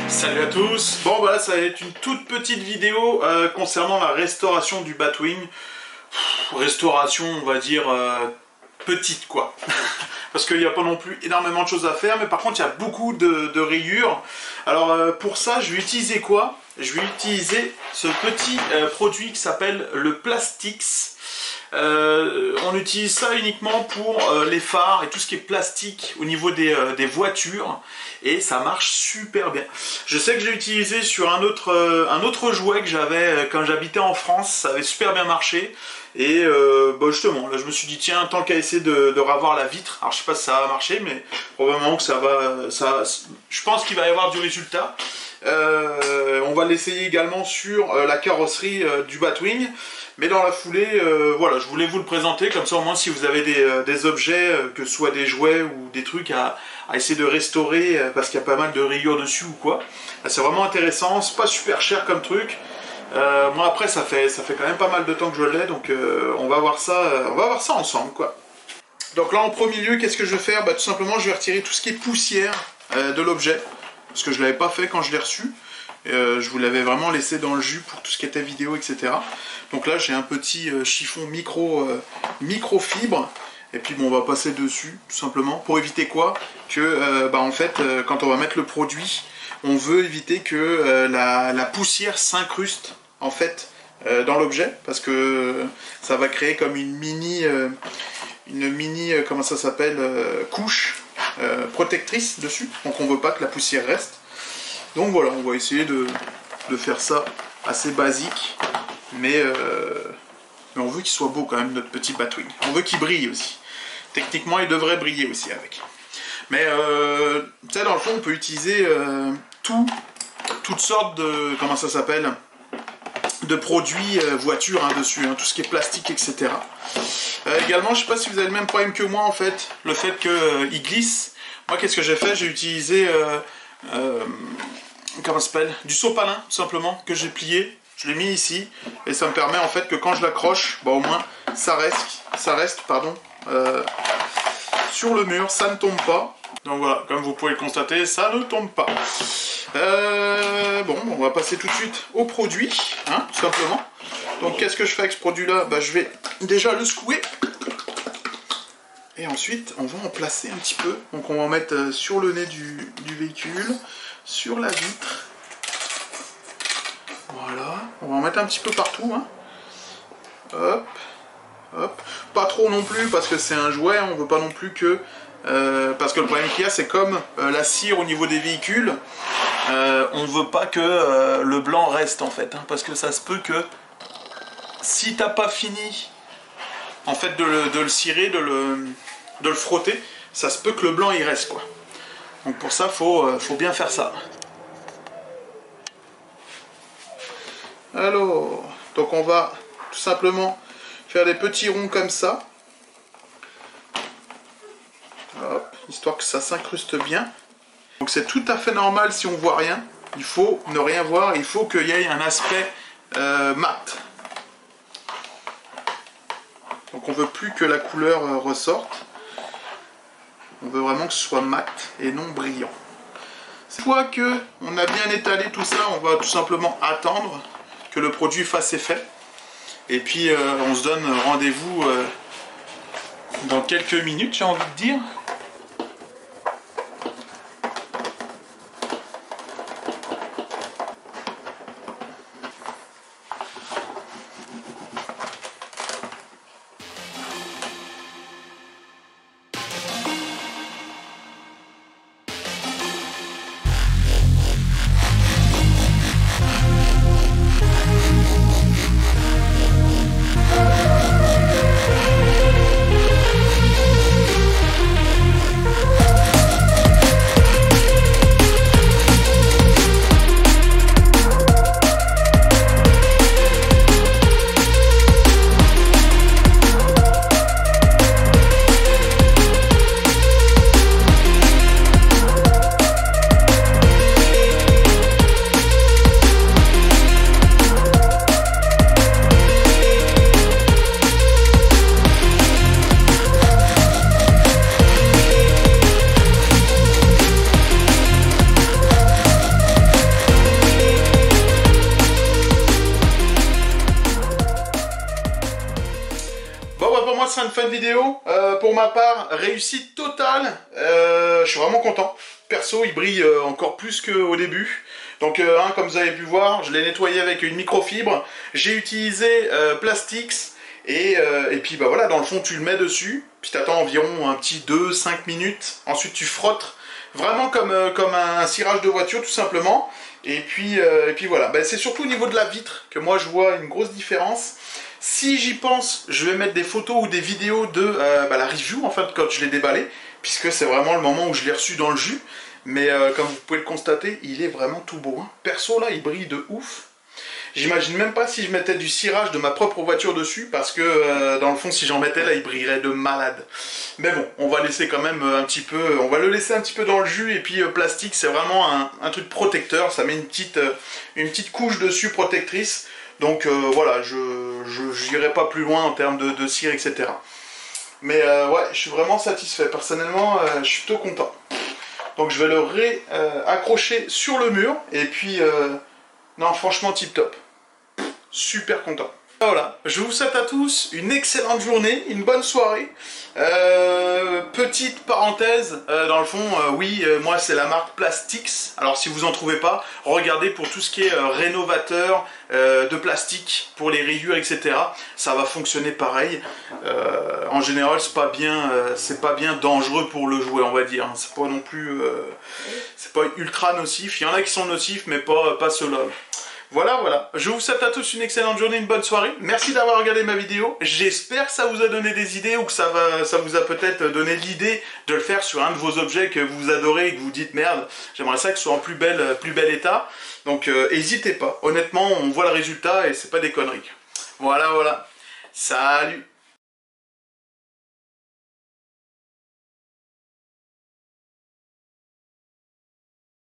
Salut à tous. Bon voilà, ça va être une toute petite vidéo concernant la restauration du Batwing. Restauration, on va dire petite quoi. Parce qu'il n'y a pas non plus énormément de choses à faire, mais par contre il y a beaucoup de rayures. Alors pour ça, je vais utiliser quoi? Je vais utiliser ce petit produit qui s'appelle le Plastix. On utilise ça uniquement pour les phares et tout ce qui est plastique au niveau des voitures, et ça marche super bien. Je sais que j'ai utilisé sur un autre jouet que j'avais quand j'habitais en France, ça avait super bien marché. Et bah justement, là je me suis dit tiens, tant qu'à essayer de ravoir la vitre, alors je sais pas si ça va marcher, mais probablement que je pense qu'il va y avoir du résultat. On va l'essayer également sur la carrosserie du Batwing. Mais dans la foulée, voilà, je voulais vous le présenter, comme ça au moins si vous avez des objets, que ce soit des jouets ou des trucs à essayer de restaurer, parce qu'il y a pas mal de rayures dessus ou quoi. C'est vraiment intéressant, c'est pas super cher comme truc. Moi après ça fait quand même pas mal de temps que je l'ai, donc on va voir ça ensemble quoi. Donc là en premier lieu, qu'est-ce que je vais faire? Bah, tout simplement je vais retirer tout ce qui est poussière de l'objet, parce que je l'avais pas fait quand je l'ai reçu. Je vous l'avais vraiment laissé dans le jus pour tout ce qui était vidéo, etc. Donc là j'ai un petit chiffon microfibre, et puis bon, on va passer dessus tout simplement pour éviter quoi? Que en fait quand on va mettre le produit, on veut éviter que la poussière s'incruste en fait dans l'objet, parce que ça va créer comme une mini comment ça s'appelle, couche protectrice dessus, donc on veut pas que la poussière reste. Donc voilà, on va essayer de faire ça assez basique, mais on veut qu'il soit beau quand même, notre petit Batwing. On veut qu'il brille aussi. Techniquement, il devrait briller aussi avec. Mais tu sais, dans le fond, on peut utiliser toutes sortes de, comment ça s'appelle, de produits voitures dessus, tout ce qui est plastique, etc. Également, je sais pas si vous avez le même problème que moi en fait, le fait qu'il glisse. Moi, qu'est-ce que j'ai fait? J'ai utilisé comment ça s'appelle, du sopalin tout simplement, que j'ai plié, je l'ai mis ici, et ça me permet en fait que quand je l'accroche, bah, au moins ça reste sur le mur, ça ne tombe pas. Donc voilà, comme vous pouvez le constater, ça ne tombe pas. Bon, on va passer tout de suite au produit, tout simplement. Donc qu'est-ce que je fais avec ce produit là? Bah, je vais déjà le secouer, et ensuite on va en placer un petit peu. Donc on va en mettre sur le nez du véhicule, sur la vitre, voilà, on va en mettre un petit peu partout, hop, hop, pas trop non plus, parce que c'est un jouet, on veut pas non plus que, parce que le problème qu'il y a, c'est comme la cire au niveau des véhicules, on veut pas que le blanc reste en fait, parce que ça se peut que, si t'as pas fini, en fait, de le cirer, de le frotter, ça se peut que le blanc il reste quoi. Donc pour ça, faut bien faire ça. Alors, donc on va tout simplement faire des petits ronds comme ça. Hop, histoire que ça s'incruste bien. Donc c'est tout à fait normal si on voit rien. Il faut ne rien voir, il faut qu'il y ait un aspect mat. Donc on veut plus que la couleur ressorte. On veut vraiment que ce soit mat et non brillant. Une fois que on a bien étalé tout ça, on va tout simplement attendre que le produit fasse effet. Et puis on se donne rendez-vous dans quelques minutes, j'ai envie de dire. fin de vidéo. Pour ma part, réussite totale. Je suis vraiment content. Perso, il brille encore plus qu'au début. Donc, comme vous avez pu voir, je l'ai nettoyé avec une microfibre. J'ai utilisé Plastix. Et puis bah voilà, dans le fond tu le mets dessus, puis tu attends environ un petit 2-5 minutes, ensuite tu frottes, vraiment comme un cirage de voiture tout simplement, et puis voilà, bah, c'est surtout au niveau de la vitre que moi je vois une grosse différence. Si j'y pense, je vais mettre des photos ou des vidéos de la review en fait quand je l'ai déballé, puisque c'est vraiment le moment où je l'ai reçu dans le jus, mais comme vous pouvez le constater, il est vraiment tout beau, hein. Perso là il brille de ouf. J'imagine même pas si je mettais du cirage de ma propre voiture dessus, parce que dans le fond, si j'en mettais là, il brillerait de malade. Mais bon, on va laisser quand même un petit peu, on va le laisser un petit peu dans le jus, et puis plastique, c'est vraiment un truc protecteur, ça met une petite couche dessus protectrice. Donc voilà, je n'irai pas plus loin en termes de cire, etc. Mais ouais, je suis vraiment satisfait. Personnellement, je suis plutôt content. Donc je vais le réaccrocher sur le mur, et puis non, franchement, tip top. Super content. Voilà, je vous souhaite à tous une excellente journée, une bonne soirée. Petite parenthèse, dans le fond, oui, moi c'est la marque Plastix. Alors si vous en trouvez pas, regardez pour tout ce qui est rénovateur de plastique, pour les rayures, etc. Ça va fonctionner pareil. En général, c'est pas bien dangereux pour le jouet, on va dire. C'est pas non plus, c'est pas ultra nocif. Il y en a qui sont nocifs, mais pas ceux-là. Voilà. Je vous souhaite à tous une excellente journée, une bonne soirée. Merci d'avoir regardé ma vidéo. J'espère que ça vous a donné des idées ou que ça vous a peut-être donné l'idée de le faire sur un de vos objets que vous adorez et que vous dites merde, j'aimerais ça que ce soit en plus bel état. Donc n'hésitez pas. Honnêtement, on voit le résultat et c'est pas des conneries. Voilà. Salut!